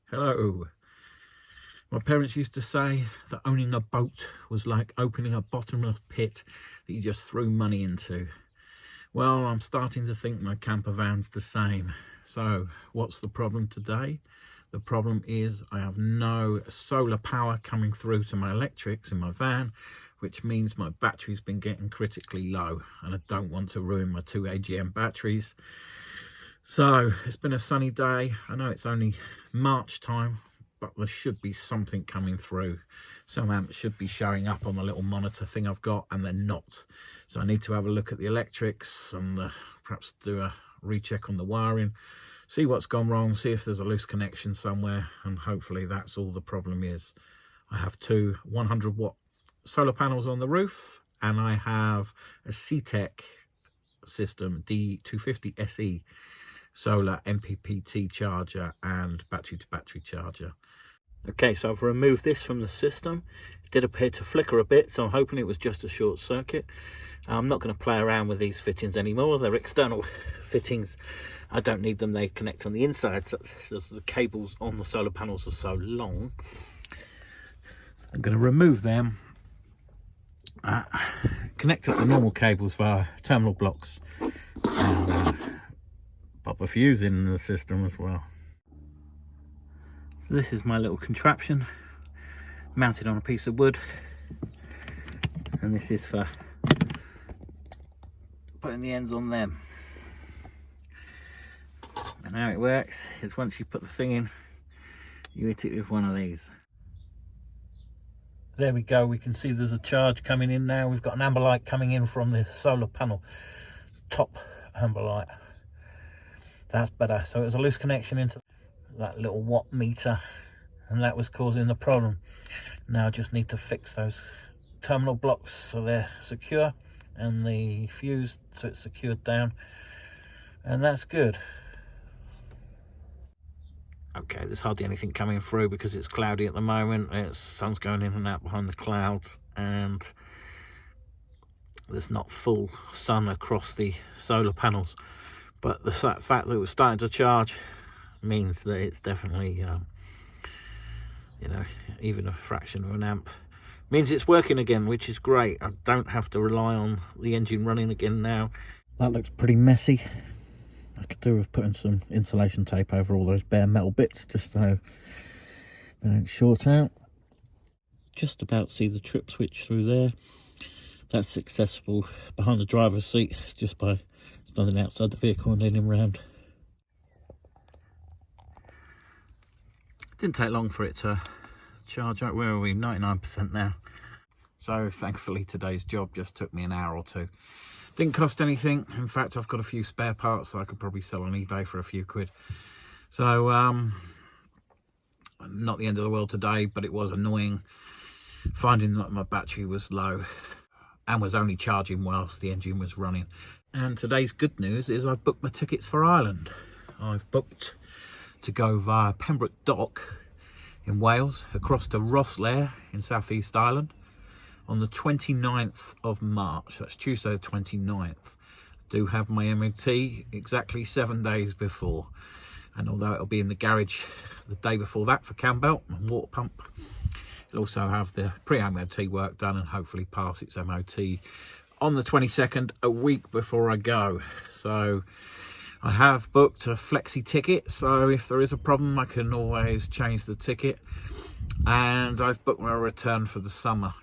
Hello. My parents used to say that owning a boat was like opening a bottomless pit that you just threw money into. Well, I'm starting to think my camper van's the same. So what's the problem today? The problem is I have no solar power coming through to my electrics in my van, which means my battery's been getting critically low, and I don't want to ruin my 2 AGM batteries. So it's been a sunny day. I know it's only March time, but there should be something coming through. Some amps should be showing up on the little monitor thing I've got, and they're not. So I need to have a look at the electrics and perhaps do a recheck on the wiring, see what's gone wrong, see if there's a loose connection somewhere, and hopefully that's all the problem is. I have two 100-watt solar panels on the roof, and I have a CTEC system D250 SE solar MPPT charger and battery to battery charger. Okay, so I've removed this from the system. It did appear to flicker a bit, so I'm hoping it was just a short circuit. I'm not going to play around with these fittings anymore. They're external fittings. I don't need them. They connect on the inside, so the cables on the solar panels are so long. So I'm going to remove them, connect up the normal cables via terminal blocks, and pop a fuse in the system as well. So this is my little contraption mounted on a piece of wood, and this is for putting the ends on them. And how it works is once you put the thing in, you hit it with one of these. There we go, we can see there's a charge coming in now. We've got an amber light coming in from the solar panel, top amber light. That's better. So it was a loose connection into that little watt meter, and that was causing the problem. Now I just need to fix those terminal blocks so they're secure, and the fuse so it's secured down, and that's good. Okay, there's hardly anything coming through because it's cloudy at the moment. The sun's going in and out behind the clouds, and there's not full sun across the solar panels. But the fact that it was starting to charge means that it's definitely, you know, even a fraction of an amp means it's working again, which is great. I don't have to rely on the engine running again now. That looks pretty messy. I could do with putting some insulation tape over all those bare metal bits just so they don't short out. Just about see the trip switch through there. That's accessible behind the driver's seat just by standing outside the vehicle and leaning around. Didn't take long for it to charge up. Where are we? 99% now. So thankfully today's job just took me an hour or two. Didn't cost anything. In fact, I've got a few spare parts that I could probably sell on eBay for a few quid. So not the end of the world today, but it was annoying finding that my battery was low and was only charging whilst the engine was running. And today's good news is I've booked my tickets for Ireland. I've booked to go via Pembroke Dock in Wales, across to Rosslare in Southeast Ireland on the 29th of March. That's Tuesday the 29th. I do have my MOT exactly 7 days before. And although it'll be in the garage the day before that for cam belt and water pump, it'll also have the pre-MOT work done and hopefully pass its MOT on the 22nd, a week before I go. So I have booked a flexi ticket, so if there is a problem I can always change the ticket, and I've booked my return for the summer.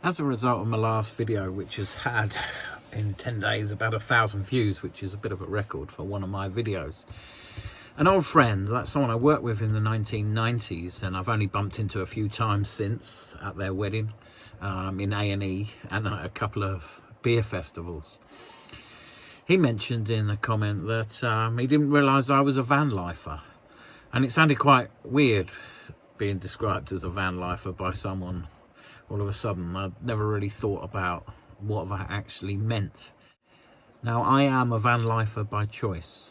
As a result of my last video, which has had in 10 days about 1,000 views, which is a bit of a record for one of my videos, an old friend, that's someone I worked with in the 1990s, and I've only bumped into a few times since at their wedding, in A&E and at a couple of beer festivals. He mentioned in a comment that he didn't realise I was a van lifer, and it sounded quite weird being described as a van lifer by someone all of a sudden. I'd never really thought about what that actually meant. Now, I am a van lifer by choice,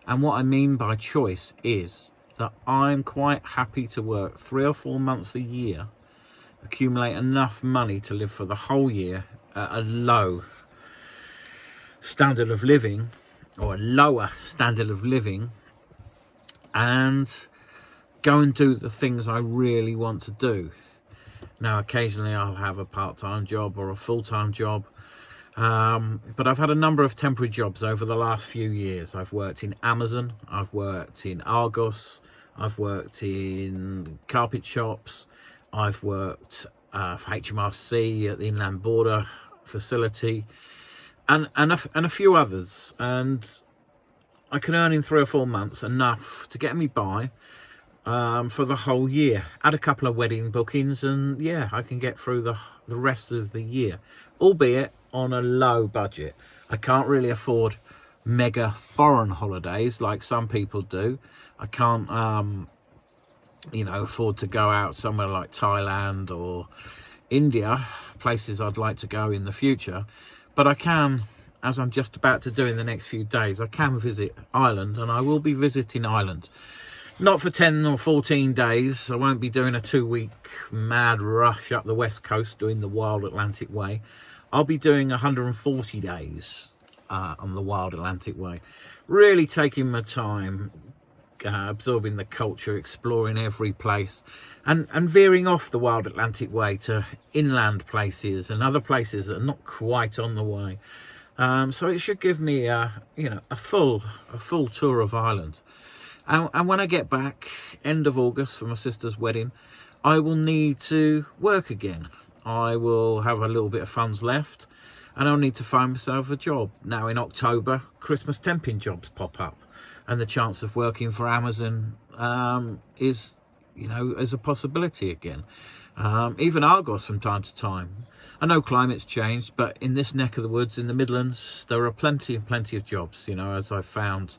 and what I mean by choice is that I'm quite happy to work 3 or 4 months a year, accumulate enough money to live for the whole year at a low standard of living, or a lower standard of living, and go and do the things I really want to do. Now, occasionally I'll have a part-time job or a full-time job, but I've had a number of temporary jobs over the last few years. I've worked in Amazon, I've worked in Argos, I've worked in carpet shops, I've worked for HMRC at the Inland Border facility, and a few others, and I can earn in 3 or 4 months enough to get me by for the whole year. Add a couple of wedding bookings, and yeah, I can get through the rest of the year, albeit on a low budget. I can't really afford mega foreign holidays like some people do. I can't afford to go out somewhere like Thailand or India, places I'd like to go in the future, but I can, as I'm just about to do in the next few days, I can visit Ireland, and I will be visiting Ireland. Not for 10 or 14 days. I won't be doing a 2-week mad rush up the west coast doing the Wild Atlantic Way. I'll be doing 140 days on the Wild Atlantic Way. Really taking my time, absorbing the culture, exploring every place, and veering off the Wild Atlantic Way to inland places and other places that are not quite on the way. So it should give me a full tour of Ireland. And when I get back, end of August, for my sister's wedding, I will need to work again. I will have a little bit of funds left, and I'll need to find myself a job. Now in October, Christmas temping jobs pop up, and the chance of working for Amazon is a possibility again. Even Argos from time to time. I know climate's changed, but in this neck of the woods in the Midlands, there are plenty of jobs, as I've found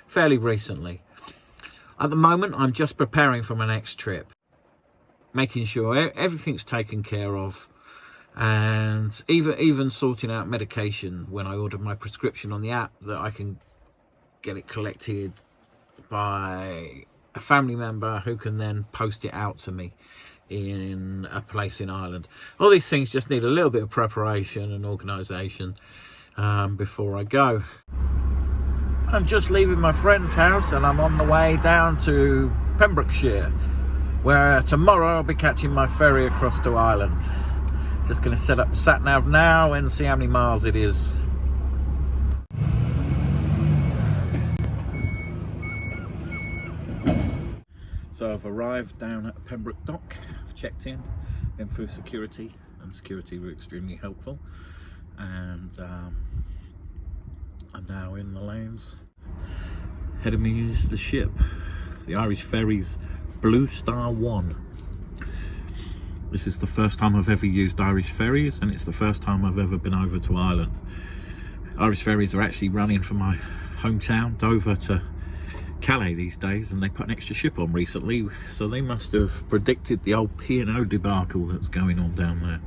fairly recently. At the moment, I'm just preparing for my next trip, making sure everything's taken care of, and even sorting out medication when I order my prescription on the app, that I can get it collected by a family member who can then post it out to me in a place in Ireland. All these things just need a little bit of preparation and organisation before I go. I'm just leaving my friend's house, and I'm on the way down to Pembrokeshire, where tomorrow I'll be catching my ferry across to Ireland. Just going to set up sat nav now and see how many miles it is. So I've arrived down at Pembroke Dock. I've checked in, been through security, and security were extremely helpful, and I'm now in the lanes, heading me to use the ship, the Irish Ferries Blue Star 1. This is the first time I've ever used Irish Ferries, and it's the first time I've ever been over to Ireland. Irish Ferries are actually running from my hometown, Dover, to Calais these days, and they put an extra ship on recently, so they must have predicted the old P&O debacle that's going on down there.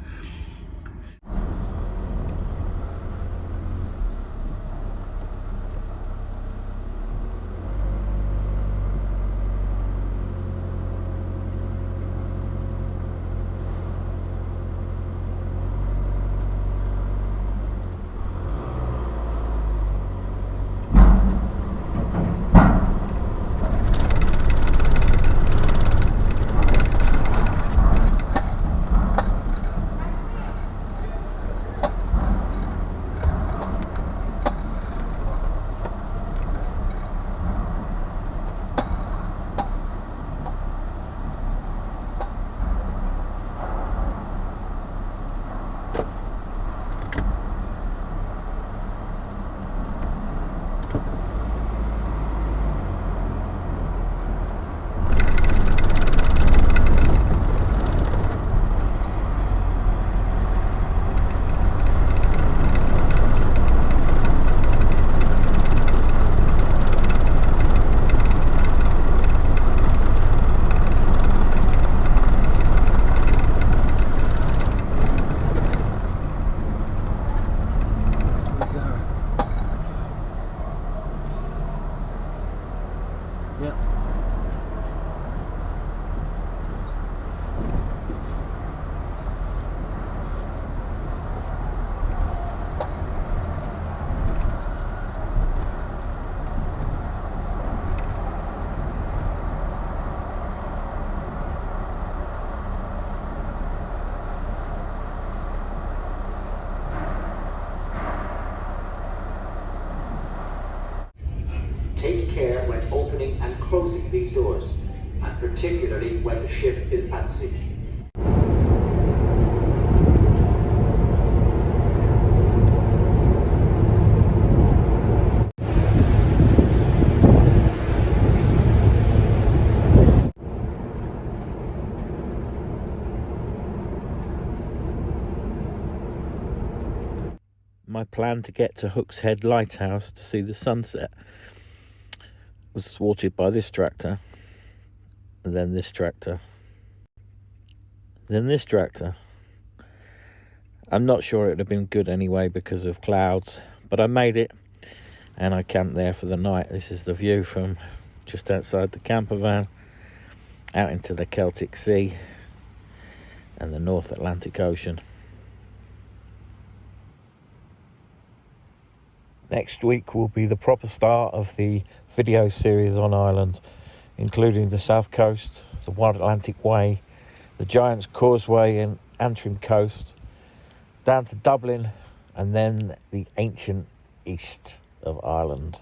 care when opening and closing these doors, and particularly when the ship is at sea. My plan to get to Hook's Head Lighthouse to see the sunset was thwarted by this tractor, and then this tractor, then this tractor. I'm not sure it would have been good anyway because of clouds, but I made it and I camped there for the night. This is the view from just outside the camper van out into the Celtic Sea and the North Atlantic Ocean. Next week will be the proper start of the video series on Ireland, including the South Coast, the Wide Atlantic Way, the Giant's Causeway and Antrim Coast, down to Dublin, and then the ancient east of Ireland.